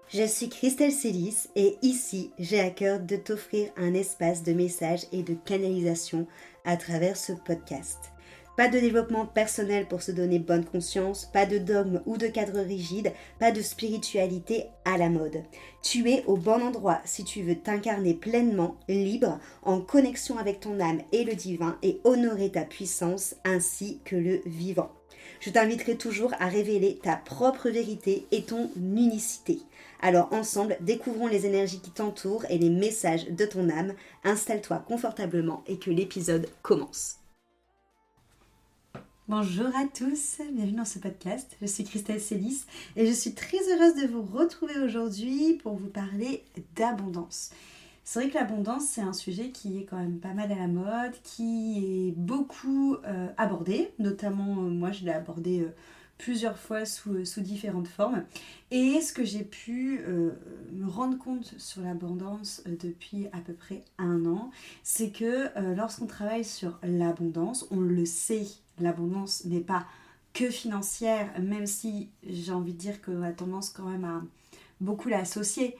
Je suis Christelle Célis et ici, j'ai à cœur de t'offrir un espace de messages et de canalisation à travers ce podcast. Pas de développement personnel pour se donner bonne conscience, pas de dogme ou de cadre rigide, pas de spiritualité à la mode. Tu es au bon endroit si tu veux t'incarner pleinement, libre, en connexion avec ton âme et le divin et honorer ta puissance ainsi que le vivant. Je t'inviterai toujours à révéler ta propre vérité et ton unicité. Alors ensemble, découvrons les énergies qui t'entourent et les messages de ton âme. Installe-toi confortablement et que l'épisode commence. Bonjour à tous, bienvenue dans ce podcast. Je suis Christelle Célis et je suis très heureuse de vous retrouver aujourd'hui pour vous parler d'abondance. C'est vrai que l'abondance, c'est un sujet qui est quand même pas mal à la mode, qui est beaucoup abordé, notamment moi je l'ai abordé plusieurs fois sous différentes formes. Et ce que j'ai pu me rendre compte sur l'abondance depuis à peu près 1 an, c'est que lorsqu'on travaille sur l'abondance, on le sait, l'abondance n'est pas que financière, même si j'ai envie de dire qu'on a tendance quand même à beaucoup l'associer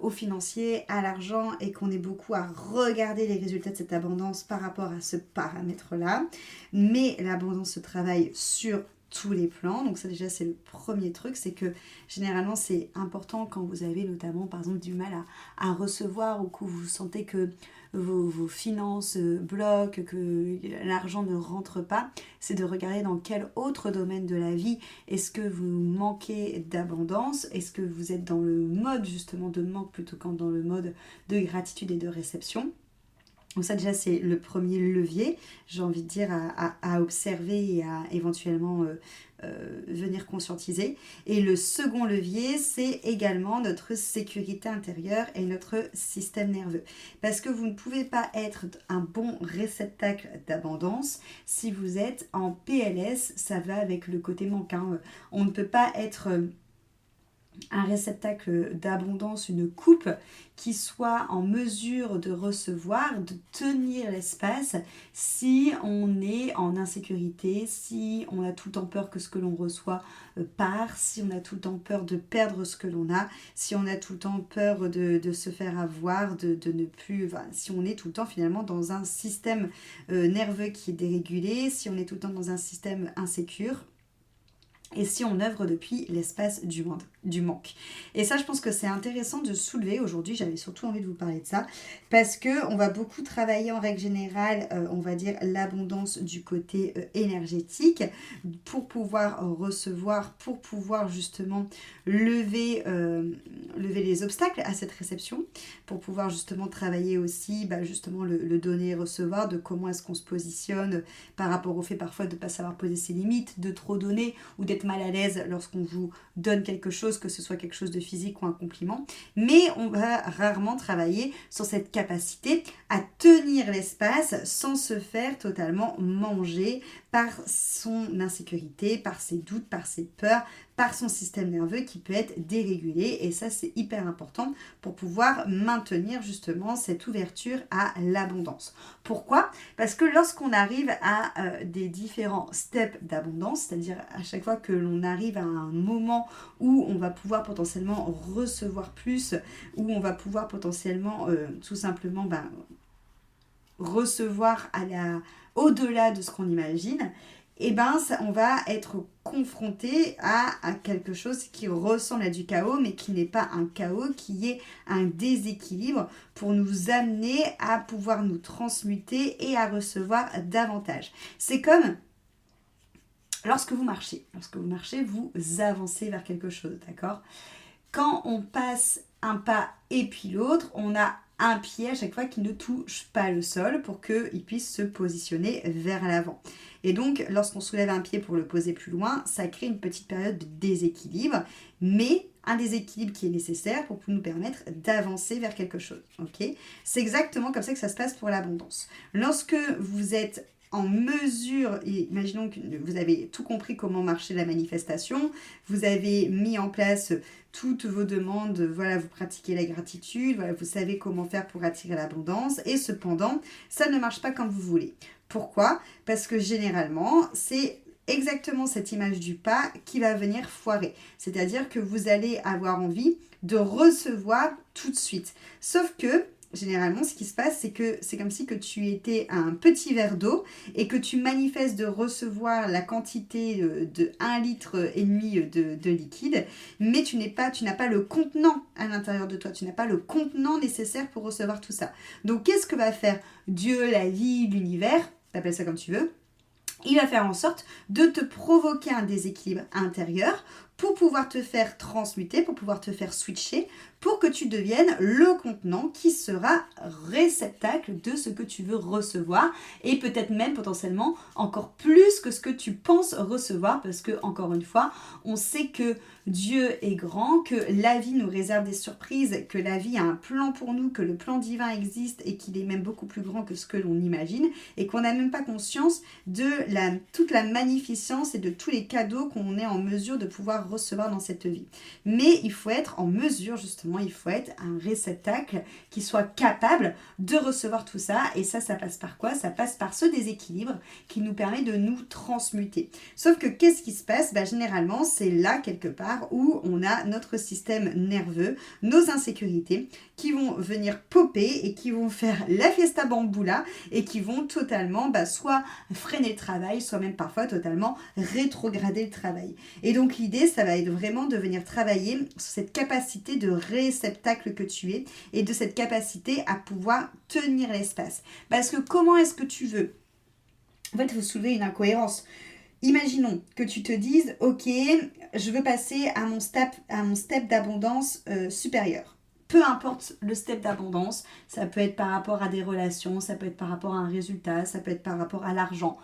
au financier, à l'argent, et qu'on est beaucoup à regarder les résultats de cette abondance par rapport à ce paramètre-là. Mais l'abondance se travaille sur tous les plans, donc ça déjà c'est le premier truc, c'est que généralement c'est important quand vous avez notamment par exemple du mal à recevoir ou que vous sentez que vos finances bloquent, que l'argent ne rentre pas, c'est de regarder dans quel autre domaine de la vie est-ce que vous manquez d'abondance, est-ce que vous êtes dans le mode justement de manque plutôt que dans le mode de gratitude et de réception. Donc ça déjà c'est le premier levier, j'ai envie de dire, à observer et à éventuellement venir conscientiser. Et le second levier, c'est également notre sécurité intérieure et notre système nerveux. Parce que vous ne pouvez pas être un bon réceptacle d'abondance si vous êtes en PLS, ça va avec le côté manque. On ne peut pas être un réceptacle d'abondance, une coupe qui soit en mesure de recevoir, de tenir l'espace si on est en insécurité, si on a tout le temps peur que ce que l'on reçoit part, si on a tout le temps peur de perdre ce que l'on a, si on a tout le temps peur de se faire avoir, de ne plus... Enfin, si on est tout le temps finalement dans un système nerveux qui est dérégulé, si on est tout le temps dans un système insécure, et si on œuvre depuis l'espace du manque. Et ça, je pense que c'est intéressant de soulever aujourd'hui. J'avais surtout envie de vous parler de ça parce qu'on va beaucoup travailler en règle générale, on va dire, l'abondance du côté énergétique pour pouvoir recevoir, pour pouvoir justement lever les obstacles à cette réception, pour pouvoir justement travailler aussi justement le donner et recevoir, de comment est-ce qu'on se positionne par rapport au fait parfois de ne pas savoir poser ses limites, de trop donner ou d'être mal à l'aise lorsqu'on vous donne quelque chose, que ce soit quelque chose de physique ou un compliment. Mais on va rarement travailler sur cette capacité à tenir l'espace sans se faire totalement manger par son insécurité, par ses doutes, par ses peurs, par son système nerveux qui peut être dérégulé. Et ça, c'est hyper important pour pouvoir maintenir justement cette ouverture à l'abondance. Pourquoi ? Parce que lorsqu'on arrive à des différents steps d'abondance, c'est-à-dire à chaque fois que l'on arrive à un moment où on va pouvoir potentiellement recevoir plus, où on va pouvoir potentiellement tout simplement recevoir au-delà de ce qu'on imagine, et on va être confronté à quelque chose qui ressemble à du chaos, mais qui n'est pas un chaos, qui est un déséquilibre pour nous amener à pouvoir nous transmuter et à recevoir davantage. C'est comme lorsque vous marchez, vous avancez vers quelque chose, d'accord ? Quand on passe un pas et puis l'autre, on a un pied à chaque fois qui ne touche pas le sol pour qu'il puisse se positionner vers l'avant. Et donc, lorsqu'on soulève un pied pour le poser plus loin, ça crée une petite période de déséquilibre, mais un déséquilibre qui est nécessaire pour nous permettre d'avancer vers quelque chose. Okay ? C'est exactement comme ça que ça se passe pour l'abondance. Lorsque vous êtes en mesure, et imaginons que vous avez tout compris comment marchait la manifestation, vous avez mis en place toutes vos demandes, voilà, vous pratiquez la gratitude, voilà, vous savez comment faire pour attirer l'abondance, et cependant, ça ne marche pas comme vous voulez. Pourquoi ? Parce que généralement, c'est exactement cette image du pas qui va venir foirer. C'est-à-dire que vous allez avoir envie de recevoir tout de suite. Sauf que, généralement, ce qui se passe, c'est que c'est comme si que tu étais un petit verre d'eau et que tu manifestes de recevoir la quantité de 1,5 litre de liquide, mais tu n'as pas le contenant à l'intérieur de toi, tu n'as pas le contenant nécessaire pour recevoir tout ça. Donc, qu'est-ce que va faire Dieu, la vie, l'univers, t'appelles ça comme tu veux, il va faire en sorte de te provoquer un déséquilibre intérieur pour pouvoir te faire transmuter, pour pouvoir te faire switcher, pour que tu deviennes le contenant qui sera réceptacle de ce que tu veux recevoir et peut-être même potentiellement encore plus que ce que tu penses recevoir parce que, encore une fois, on sait que Dieu est grand, que la vie nous réserve des surprises, que la vie a un plan pour nous, que le plan divin existe et qu'il est même beaucoup plus grand que ce que l'on imagine et qu'on n'a même pas conscience de toute la magnificence et de tous les cadeaux qu'on est en mesure de pouvoir recevoir dans cette vie. Mais il faut être en mesure, justement, il faut être un réceptacle qui soit capable de recevoir tout ça. Et ça passe par quoi? Ça passe par ce déséquilibre qui nous permet de nous transmuter. Sauf que qu'est-ce qui se passe? Généralement, c'est là, quelque part, où on a notre système nerveux, nos insécurités, qui vont venir popper et qui vont faire la fiesta bamboula et qui vont totalement soit freiner le travail, soit même parfois totalement rétrograder le travail. Et donc l'idée, ça va être vraiment de venir travailler sur cette capacité de réceptacle que tu es et de cette capacité à pouvoir tenir l'espace. Parce que comment est-ce que tu veux? En fait, il faut soulever une incohérence. Imaginons que tu te dises, ok, je veux passer à mon step d'abondance supérieur. Peu importe le step d'abondance, ça peut être par rapport à des relations, ça peut être par rapport à un résultat, ça peut être par rapport à l'argent.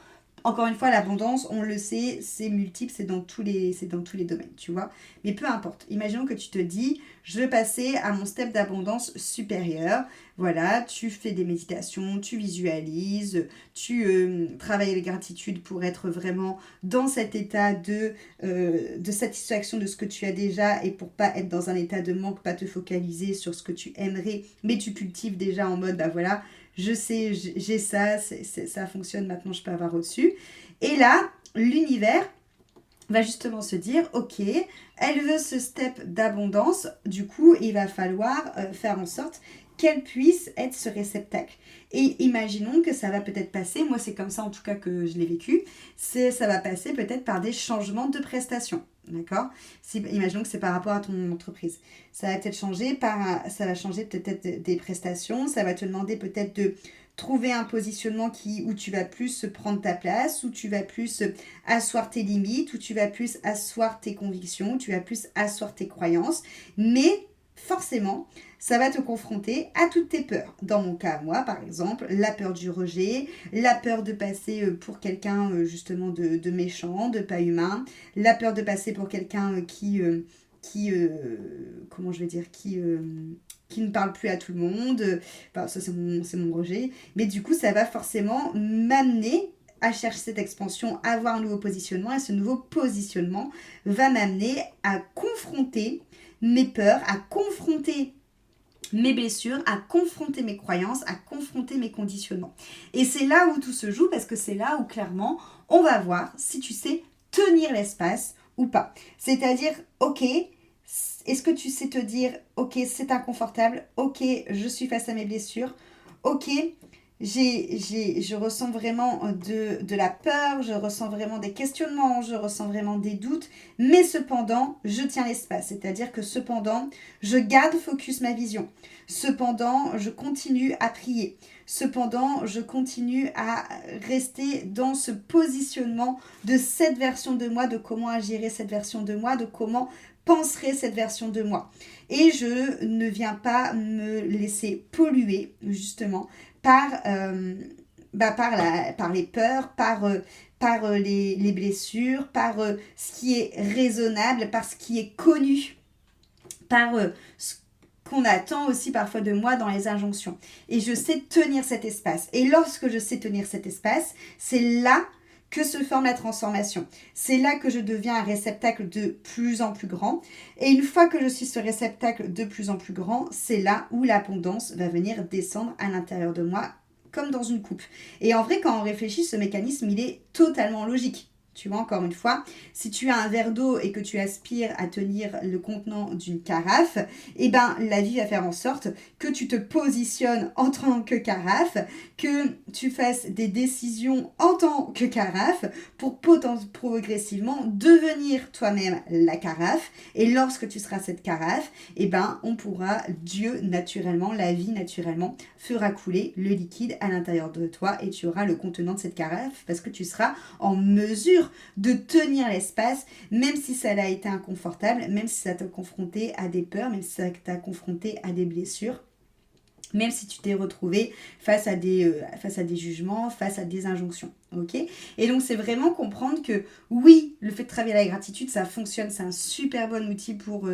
Encore une fois, l'abondance, on le sait, c'est multiple, c'est dans tous les domaines, tu vois. Mais peu importe. Imaginons que tu te dis, je veux passer à mon step d'abondance supérieur. Voilà, tu fais des méditations, tu visualises, tu travailles la gratitude pour être vraiment dans cet état de satisfaction de ce que tu as déjà et pour pas être dans un état de manque, pas te focaliser sur ce que tu aimerais, mais tu cultives déjà en mode, voilà, je sais, j'ai ça, ça fonctionne, maintenant je peux avoir au-dessus. Et là, l'univers va justement se dire, ok, elle veut ce step d'abondance, du coup, il va falloir faire en sorte qu'elle puisse être ce réceptacle. Et imaginons que ça va peut-être passer, moi c'est comme ça en tout cas que je l'ai vécu, ça va passer peut-être par des changements de prestations. D'accord? Imaginons que c'est par rapport à ton entreprise. Ça va peut-être changer ça va changer peut-être des prestations. Ça va te demander peut-être de trouver un positionnement où tu vas plus prendre ta place, où tu vas plus asseoir tes limites, où tu vas plus asseoir tes convictions, où tu vas plus asseoir tes croyances. Mais forcément, ça va te confronter à toutes tes peurs. Dans mon cas, moi, par exemple, la peur du rejet, la peur de passer pour quelqu'un justement de méchant, de pas humain, la peur de passer pour quelqu'un qui ne parle plus à tout le monde. Ça, c'est mon rejet. Mais du coup, ça va forcément m'amener à chercher cette expansion, à avoir un nouveau positionnement. Et ce nouveau positionnement va m'amener à confronter mes peurs, à confronter mes blessures, à confronter mes croyances, à confronter mes conditionnements. Et c'est là où tout se joue, parce que c'est là où clairement, on va voir si tu sais tenir l'espace ou pas. C'est-à-dire, ok, est-ce que tu sais te dire, ok, c'est inconfortable, ok, je suis face à mes blessures, ok, je ressens vraiment de la peur, je ressens vraiment des questionnements, je ressens vraiment des doutes, mais cependant, je tiens l'espace. C'est-à-dire que cependant, je garde focus ma vision. Cependant, je continue à prier. Cependant, je continue à rester dans ce positionnement de cette version de moi, de comment agirait cette version de moi, de comment penserait cette version de moi. Et je ne viens pas me laisser polluer, justement, par les peurs, par les blessures, par ce qui est raisonnable, par ce qui est connu, par ce qu'on attend aussi parfois de moi dans les injonctions. Et je sais tenir cet espace. Et lorsque je sais tenir cet espace, c'est là que se forme la transformation. C'est là que je deviens un réceptacle de plus en plus grand. Et une fois que je suis ce réceptacle de plus en plus grand, c'est là où l'abondance va venir descendre à l'intérieur de moi, comme dans une coupe. Et en vrai, quand on réfléchit, ce mécanisme, il est totalement logique. Tu vois, encore une fois, si tu as un verre d'eau et que tu aspires à tenir le contenant d'une carafe, eh ben, la vie va faire en sorte que tu te positionnes en tant que carafe, que tu fasses des décisions en tant que carafe pour progressivement devenir toi-même la carafe. Et lorsque tu seras cette carafe, eh ben, on pourra, Dieu naturellement, la vie naturellement, fera couler le liquide à l'intérieur de toi et tu auras le contenant de cette carafe parce que tu seras en mesure de tenir l'espace, même si ça a été inconfortable, même si ça t'a confronté à des peurs, même si ça t'a confronté à des blessures, même si tu t'es retrouvé face à des jugements, face à des injonctions. Ok ? Et donc, c'est vraiment comprendre que oui, le fait de travailler la gratitude, ça fonctionne, c'est un super bon outil pour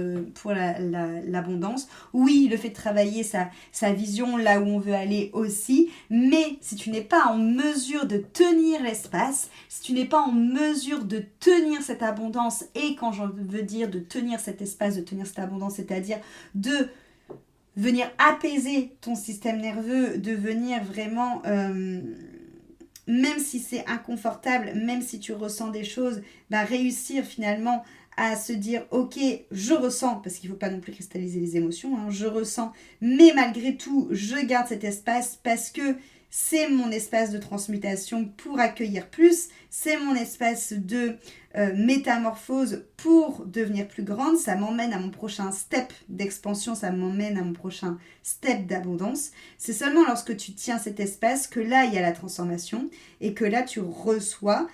l'abondance. Oui, le fait de travailler sa vision là où on veut aller aussi. Mais si tu n'es pas en mesure de tenir l'espace, si tu n'es pas en mesure de tenir cette abondance, et quand j'en veux dire de tenir cet espace, de tenir cette abondance, c'est-à-dire de venir apaiser ton système nerveux, de venir vraiment, même si c'est inconfortable, même si tu ressens des choses, réussir finalement à se dire ok, je ressens, parce qu'il ne faut pas non plus cristalliser les émotions, je ressens, mais malgré tout, je garde cet espace parce que c'est mon espace de transmutation pour accueillir plus, c'est mon espace de métamorphose pour devenir plus grande, ça m'emmène à mon prochain step d'expansion, ça m'emmène à mon prochain step d'abondance. C'est seulement lorsque tu tiens cet espace que là, il y a la transformation et que là, tu reçois,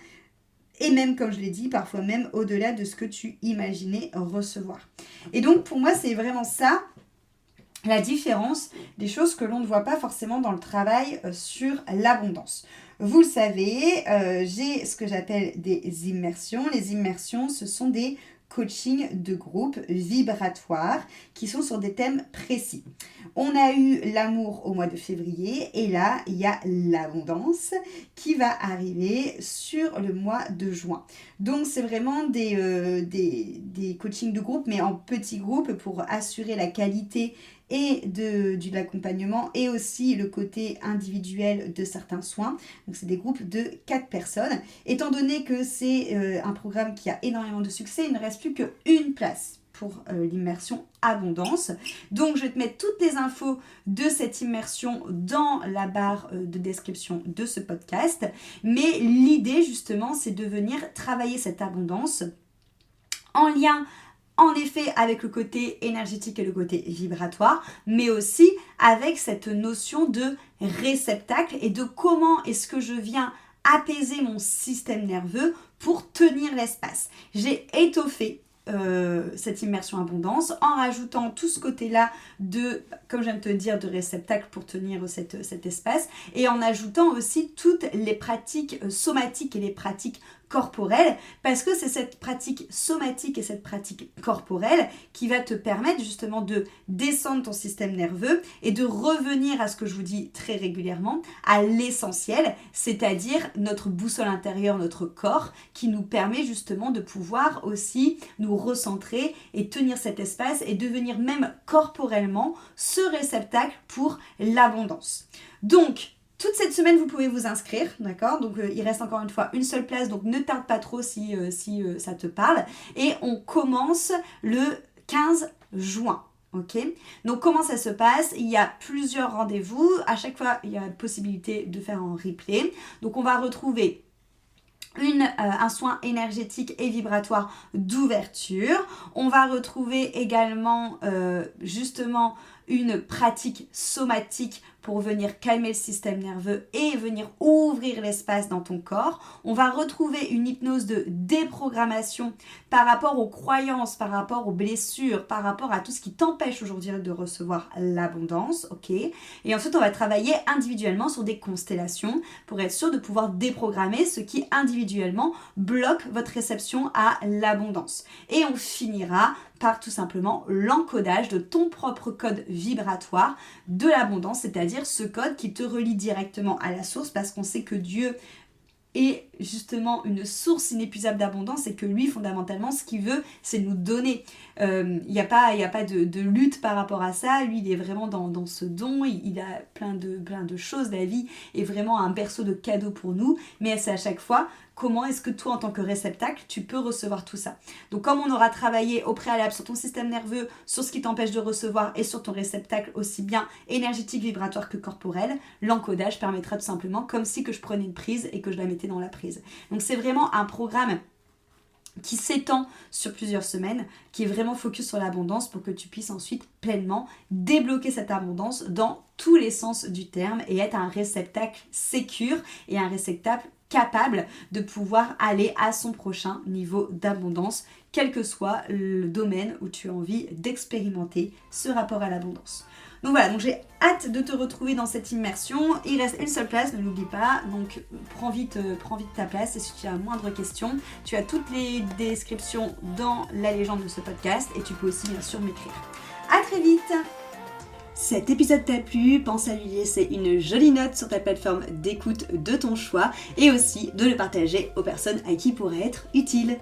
et même, comme je l'ai dit, parfois même au-delà de ce que tu imaginais recevoir. Et donc, pour moi, c'est vraiment ça, la différence des choses que l'on ne voit pas forcément dans le travail sur l'abondance. Vous le savez, j'ai ce que j'appelle des immersions. Les immersions, ce sont des coachings de groupe vibratoires qui sont sur des thèmes précis. On a eu l'amour au mois de février et là, il y a l'abondance qui va arriver sur le mois de juin. Donc, c'est vraiment des coachings de groupe, mais en petits groupes pour assurer la qualité et de l'accompagnement et aussi le côté individuel de certains soins. Donc, c'est des groupes de 4 personnes. Étant donné que c'est un programme qui a énormément de succès, il ne reste plus qu'une place pour l'immersion abondance. Donc, je vais te mettre toutes les infos de cette immersion dans la barre de description de ce podcast. Mais l'idée, justement, c'est de venir travailler cette abondance en lien en effet avec le côté énergétique et le côté vibratoire, mais aussi avec cette notion de réceptacle et de comment est-ce que je viens apaiser mon système nerveux pour tenir l'espace. J'ai étoffé cette immersion abondance en rajoutant tout ce côté-là de, comme j'aime te dire, de réceptacle pour tenir cet espace et en ajoutant aussi toutes les pratiques somatiques et les pratiques corporelle, parce que c'est cette pratique somatique et cette pratique corporelle qui va te permettre justement de descendre ton système nerveux et de revenir à ce que je vous dis très régulièrement, à l'essentiel, c'est-à-dire notre boussole intérieure, notre corps, qui nous permet justement de pouvoir aussi nous recentrer et tenir cet espace et devenir même corporellement ce réceptacle pour l'abondance. Donc, toute cette semaine, vous pouvez vous inscrire, d'accord ? Donc, il reste encore une fois une seule place, donc ne tarde pas trop si ça te parle. Et on commence le 15 juin. Ok, donc comment ça se passe ? Il y a plusieurs rendez-vous. À chaque fois, il y a la possibilité de faire en replay. Donc, on va retrouver un soin énergétique et vibratoire d'ouverture. On va retrouver également justement une pratique somatique pour venir calmer le système nerveux et venir ouvrir l'espace dans ton corps. On va retrouver une hypnose de déprogrammation par rapport aux croyances, par rapport aux blessures, par rapport à tout ce qui t'empêche aujourd'hui de recevoir l'abondance. Ok. Et ensuite, on va travailler individuellement sur des constellations pour être sûr de pouvoir déprogrammer ce qui individuellement bloque votre réception à l'abondance. Et on finira par tout simplement l'encodage de ton propre code vibratoire de l'abondance, c'est-à-dire ce code qui te relie directement à la source, parce qu'on sait que Dieu est justement une source inépuisable d'abondance et que lui, fondamentalement, ce qu'il veut, c'est nous donner. Il n'y a pas de lutte par rapport à ça. Lui, il est vraiment dans ce don. Il a plein de choses. La vie est vraiment un berceau de cadeaux pour nous. Mais c'est à chaque fois comment est-ce que toi en tant que réceptacle tu peux recevoir tout ça. Donc comme on aura travaillé au préalable sur ton système nerveux, sur ce qui t'empêche de recevoir et sur ton réceptacle aussi bien énergétique, vibratoire que corporel, l'encodage permettra tout simplement comme si que je prenais une prise et que je la mettais dans la prise. Donc c'est vraiment un programme qui s'étend sur plusieurs semaines, qui est vraiment focus sur l'abondance pour que tu puisses ensuite pleinement débloquer cette abondance dans tous les sens du terme et être un réceptacle sécure et un réceptacle capable de pouvoir aller à son prochain niveau d'abondance, quel que soit le domaine où tu as envie d'expérimenter ce rapport à l'abondance. Donc voilà, donc j'ai hâte de te retrouver dans cette immersion. Il reste une seule place, ne l'oublie pas. Donc prends vite ta place. Et si tu as moindre question, tu as toutes les descriptions dans la légende de ce podcast. Et tu peux aussi bien sûr m'écrire. À très vite. Cet épisode t'a plu, pense à lui laisser une jolie note sur ta plateforme d'écoute de ton choix. Et aussi de le partager aux personnes à qui il pourrait être utile.